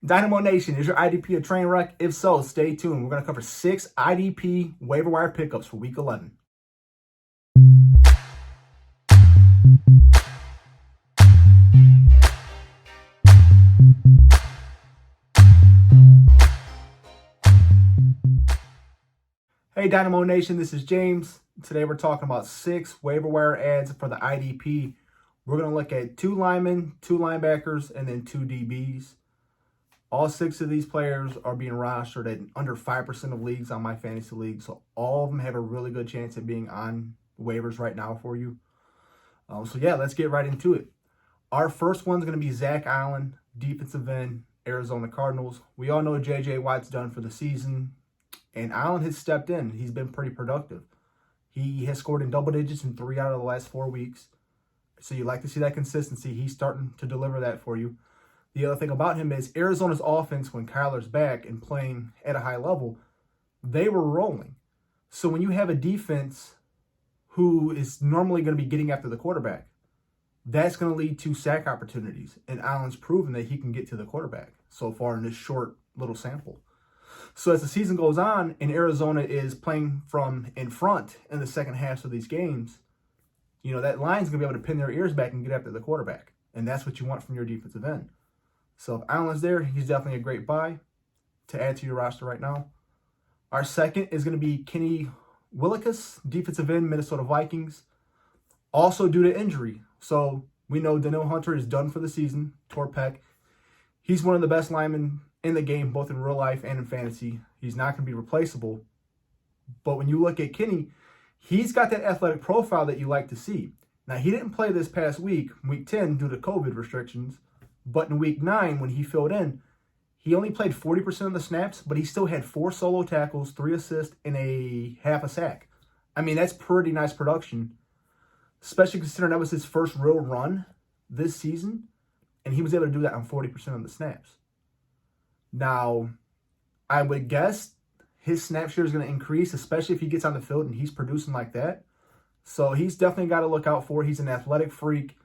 Dynamo Nation, is your IDP a train wreck? If so, stay tuned. We're going to cover 6 IDP waiver wire pickups for Week 11. Hey Dynamo Nation, this is James. Today we're talking about 6 waiver wire ads for the IDP. We're going to look at 2 linemen, 2 linebackers, and then 2 DBs. All 6 of these players are being rostered at under 5% of leagues on my fantasy league, so all of them have a really good chance of being on waivers right now for you. Let's get right into it. Our first one's going to be Zach Allen, defensive end, Arizona Cardinals. We all know J.J. Watt's done for the season, and Allen has stepped in. He's been pretty productive. He has scored in double digits in 3 out of the last 4 weeks. So you like to see that consistency. He's starting to deliver that for you. The other thing about him is Arizona's offense, when Kyler's back and playing at a high level, they were rolling. So when you have a defense who is normally going to be getting after the quarterback, that's going to lead to sack opportunities. And Allen's proven that he can get to the quarterback so far in this short little sample. So as the season goes on and Arizona is playing from in front in the second half of these games, you know, that line's going to be able to pin their ears back and get after the quarterback. And that's what you want from your defensive end. So if Allen's there, he's definitely a great buy to add to your roster right now. Our second is going to be Kenny Willekes, defensive end, Minnesota Vikings. Also due to injury. So we know Danielle Hunter is done for the season, tore pec. He's one of the best linemen in the game, both in real life and in fantasy. He's not going to be replaceable. But when you look at Kenny, he's got that athletic profile that you like to see. Now, he didn't play this past week, week 10, due to COVID restrictions. But in week 9, when he filled in, he only played 40% of the snaps, but he still had 4 solo tackles, 3 assists, and a half a sack. I mean, that's pretty nice production, especially considering that was his first real run this season, and he was able to do that on 40% of the snaps. Now, I would guess his snap share is going to increase, especially if he gets on the field and he's producing like that. So he's definitely got to look out for. He's an athletic freak.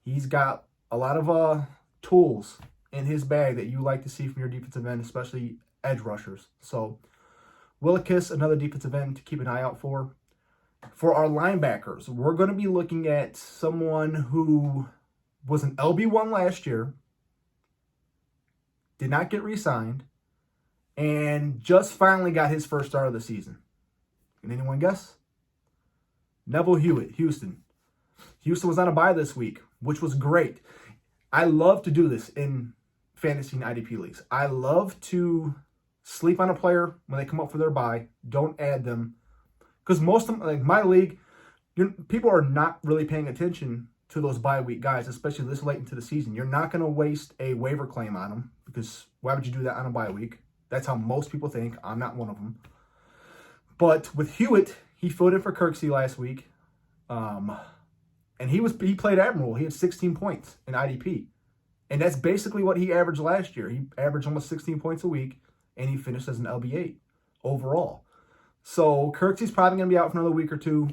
He's got a lot of tools in his bag that you like to see from your defensive end, especially edge rushers. So Willekes, another defensive end to keep an eye out for. For our linebackers, we're going to be looking at someone who was an LB1 last year, did not get re-signed, and just finally got his first start of the season. Can anyone guess? Neville Hewitt, Houston. Houston was on a bye this week, which was great. I love to do this in fantasy and IDP leagues. I love to sleep on a player when they come up for their bye. Don't add them. Because most of them, like my league, people are not really paying attention to those bye week guys, especially this late into the season. You're not going to waste a waiver claim on them, because why would you do that on a bye week? That's how most people think. I'm not one of them. But with Hewitt, he filled in for Kirksey last week. And he played admirable. He had 16 points in IDP. And that's basically what he averaged last year. He averaged almost 16 points a week, and he finished as an LB8 overall. So Kirksey's probably going to be out for another week or 2.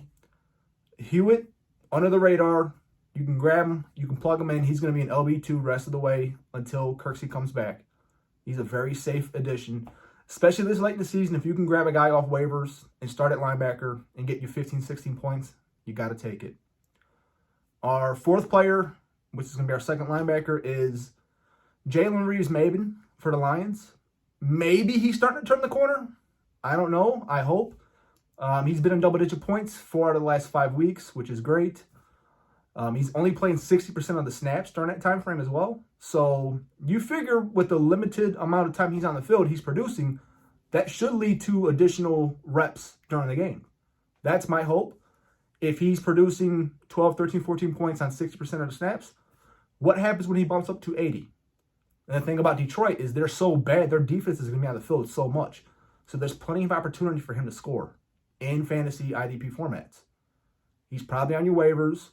Hewitt, under the radar. You can grab him. You can plug him in. He's going to be an LB2 rest of the way until Kirksey comes back. He's a very safe addition, especially this late in the season. If you can grab a guy off waivers and start at linebacker and get you 15, 16 points, you got to take it. Our fourth player, which is going to be our second linebacker, is Jalen Reagor for the Lions. Maybe he's starting to turn the corner. I don't know. I hope. He's been in double-digit points 4 out of the last 5 weeks, which is great. He's only playing 60% of the snaps during that time frame as well. So you figure with the limited amount of time he's on the field, he's producing, that should lead to additional reps during the game. That's my hope. If he's producing 12, 13, 14 points on 60% of the snaps, what happens when he bumps up to 80? And the thing about Detroit is they're so bad, their defense is going to be on the field so much. So there's plenty of opportunity for him to score in fantasy IDP formats. He's probably on your waivers.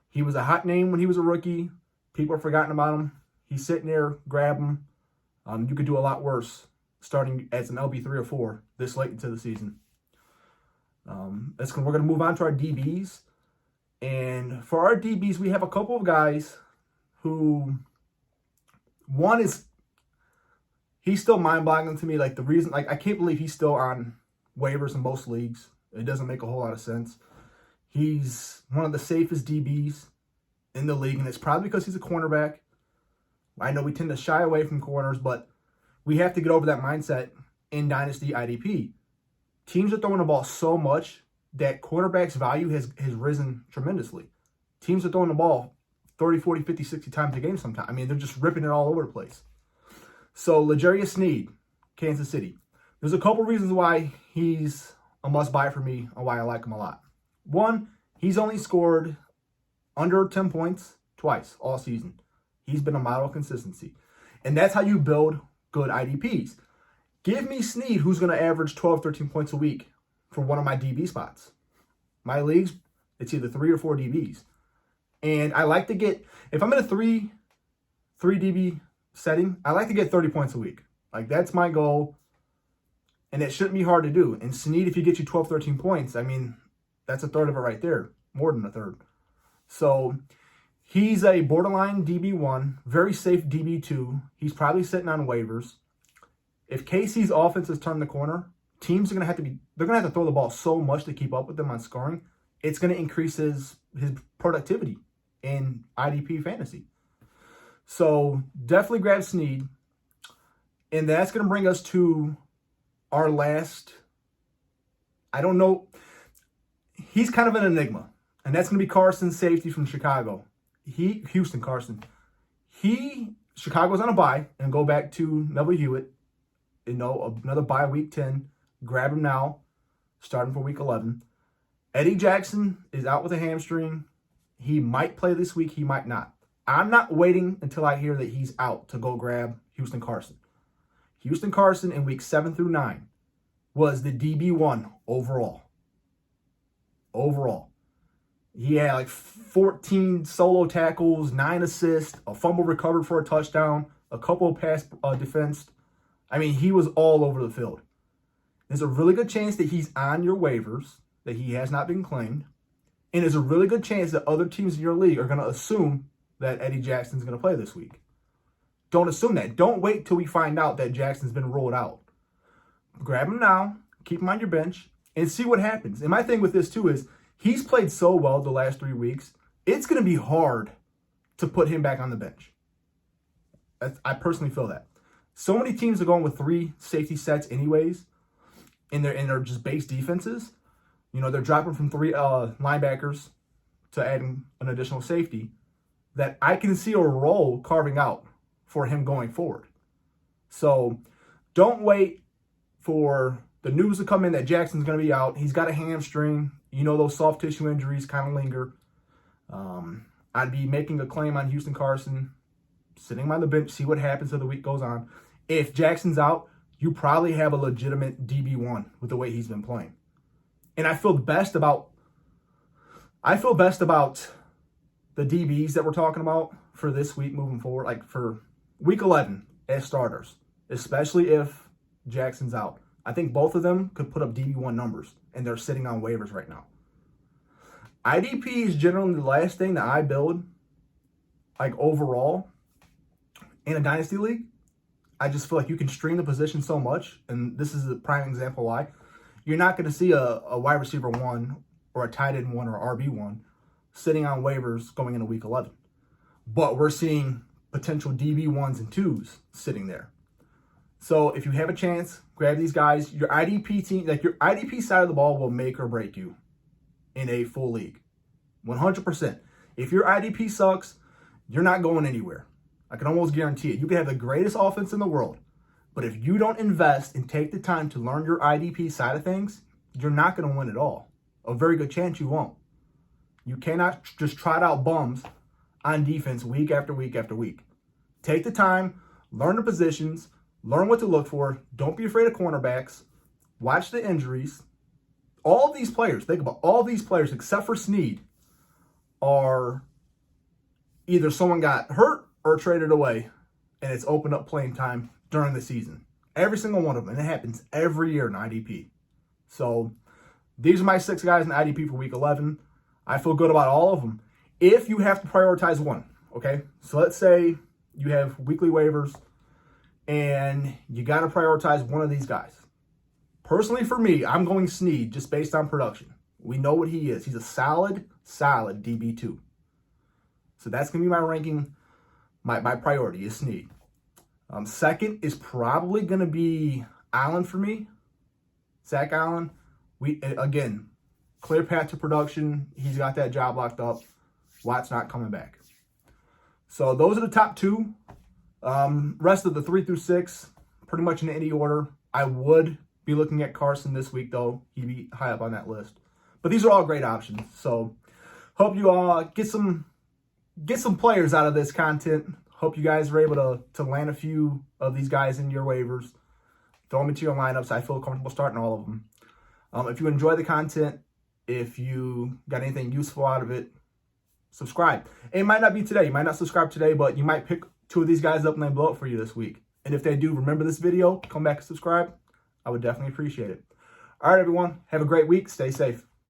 He was a hot name when he was a rookie. People have forgotten about him. He's sitting there, grab him. You could do a lot worse starting as an LB3 or 4 this late into the season. We're going to move on to our DBs. And for our DBs, we have a couple of guys who, one is he's still mind-boggling to me. Like, the reason, like, I can't believe he's still on waivers in most leagues. It doesn't make a whole lot of sense. He's one of the safest DBs in the league, and it's probably because he's a cornerback. I know we tend to shy away from corners, but we have to get over that mindset in Dynasty IDP. Teams are throwing the ball so much that quarterback's value has risen tremendously. Teams are throwing the ball 30, 40, 50, 60 times a game sometimes. I mean, they're just ripping it all over the place. So, Snead, Kansas City. There's a couple reasons why he's a must-buy for me and why I like him a lot. One, he's only scored under 10 points twice all season. He's been a model of consistency. And that's how you build good IDPs. Give me Snead, who's going to average 12, 13 points a week for one of my DB spots. My leagues, it's either 3 or 4 DBs. And I like to get, if I'm in a 3 DB setting, I like to get 30 points a week. Like, that's my goal. And it shouldn't be hard to do. And Snead, if he gets you 12, 13 points, I mean, that's a third of it right there. More than a third. So, he's a borderline DB1, very safe DB2. He's probably sitting on waivers. If KC's offense has turned the corner, teams are going to have to throw the ball so much to keep up with them on scoring. It's going to increase his productivity in IDP fantasy. So definitely grab Snead. And that's going to bring us to our last, I don't know, he's kind of an enigma. And that's going to be Carson, safety from Chicago. Carson. Chicago's on a bye and go back to Neville Hewitt. Another bye week 10. Grab him now, starting for week 11. Eddie Jackson is out with a hamstring. He might play this week. He might not. I'm not waiting until I hear that he's out to go grab Carson. Carson in week 7 through 9 was the DB1 overall. He had like 14 solo tackles, 9 assists, a fumble recovered for a touchdown, a couple of pass defensed. I mean, he was all over the field. There's a really good chance that he's on your waivers, that he has not been claimed. And there's a really good chance that other teams in your league are going to assume that Eddie Jackson's going to play this week. Don't assume that. Don't wait till we find out that Jackson's been ruled out. Grab him now, keep him on your bench, and see what happens. And my thing with this, too, is he's played so well the last 3 weeks, it's going to be hard to put him back on the bench. I personally feel that. So many teams are going with 3 safety sets anyways, in their just base defenses. They're dropping from 3 linebackers to adding an additional safety, that I can see a role carving out for him going forward. So don't wait for the news to come in that Jackson's going to be out. He's got a hamstring. Those soft tissue injuries kind of linger. I'd be making a claim on Carson, sitting him on the bench, see what happens as the week goes on. If Jackson's out, you probably have a legitimate DB1 with the way he's been playing. And I feel best about the DBs that we're talking about for this week moving forward, like for week 11 as starters, especially if Jackson's out. I think both of them could put up DB1 numbers, and they're sitting on waivers right now. IDP is generally the last thing that I build, like overall, in a Dynasty league. I just feel like you can stream the position so much, and this is a prime example why. You're not going to see a wide receiver 1 or a tight end 1 or RB1 sitting on waivers going into week 11. But we're seeing potential DB1s and 2s sitting there. So if you have a chance, grab these guys. Your IDP team, like your IDP side of the ball will make or break you in a full league. 100%. If your IDP sucks, you're not going anywhere. I can almost guarantee it. You can have the greatest offense in the world, but if you don't invest and take the time to learn your IDP side of things, you're not going to win at all. A very good chance you won't. You cannot just trot out bums on defense week after week after week. Take the time, learn the positions, learn what to look for. Don't be afraid of cornerbacks. Watch the injuries. All of these players, think about all these players except for Snead, are either someone got hurt or traded away, and it's opened up playing time during the season. Every single one of them, and it happens every year in IDP. So these are my 6 guys in IDP for week 11. I feel good about all of them. If you have to prioritize one, okay? So let's say you have weekly waivers. and you got to prioritize one of these guys. Personally, for me, I'm going Snead just based on production. We know what he is. He's a solid DB2. So that's going to be my ranking. My priority is Snead. Second is probably going to be Allen for me. Zach Allen. Again, clear path to production. He's got that job locked up. Watt's not coming back. So those are the top two. Rest of the 3 through 6, pretty much in any order. I would be looking at Carson this week, though. He'd be high up on that list. But these are all great options. So hope you all get some players out of this content. Hope you guys are able to land a few of these guys in your waivers. Throw them into your lineups. I feel comfortable starting all of them. If you enjoy the content, if you got anything useful out of it, subscribe. It might not be today. You might not subscribe today, but you might pick 2 of these guys up and they blow up for you this week. And if they do, remember this video, come back and subscribe. I would definitely appreciate it. All right, everyone. Have a great week. Stay safe.